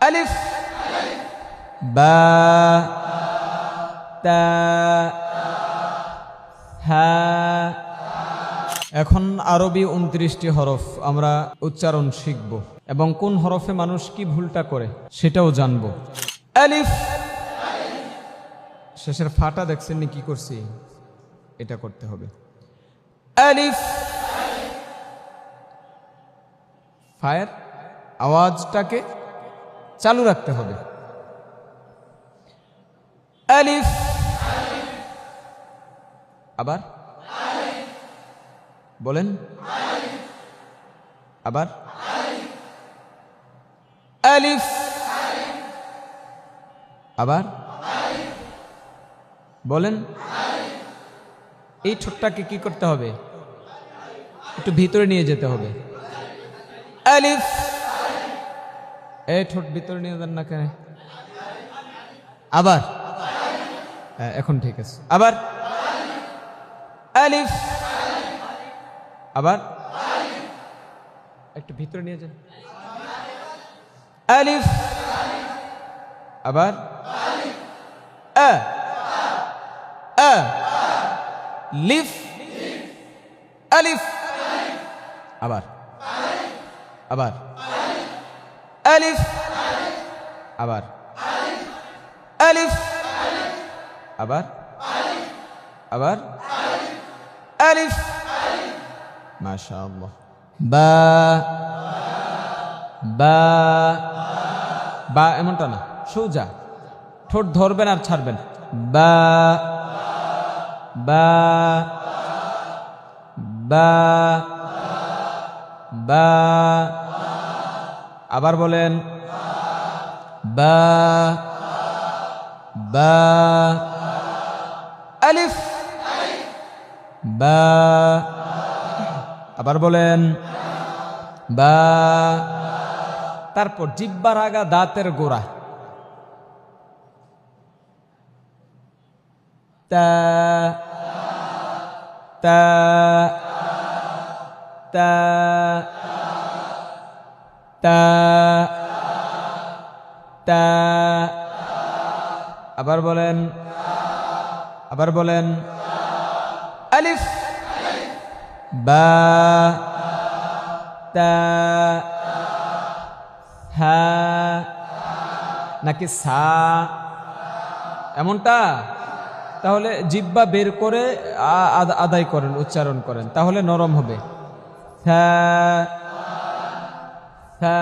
আলিফ, বা, তা, হা। এখন আরবি 29টি হরফ আমরা উচ্চারণ শিখব এবং কোন হরফে মানুষ কি ভুলটা করে সেটাও জানব। আলিফ, শেষের ফাটা দেখছেন নি কি করছি, এটা করতে হবে। আলিফ, ফায়ের আওয়াজটাকে চালু রাখতে হবে। আলিফ, আবার বলেন, আবার আলিফ, আবার বলেন। এই ঠোঁটটাকে কি করতে হবে, একটু ভিতরে নিয়ে যেতে হবে। আলিফ, এই ঠোঁট ভিতরে নিয়ে যান না কেন? আবার, হ্যাঁ এখন ঠিক আছে। আবার আলিফ, আবার একটু ভিতরে নিয়ে যান। আলিফ, আবার আ, আ, লিফ, আলিফ, আবার, আবার আলিফ, আবার আলিফ, আবার, আবার আলিফ। মাশাআল্লাহ। বা, বা, বা এমনটা না, সোজা ঠোঁট ধরবেন আর ছাড়বেন। বা, বা, বা, বা, আবার বলেন। বা, বা, আলিফ, বা, আবার বলেন। বা, তারপর জিহ্বার আগা দাঁতের গোড়া। তা, তা, তা, তা, তা, আবার বলেন, আবার বলেন। আলিফ, বা, তা, হা নাকি সা এমনটা? তাহলে জিহ্বা বের করে আদায় করেন, উচ্চারণ করেন, তাহলে নরম হবে। হা, হা।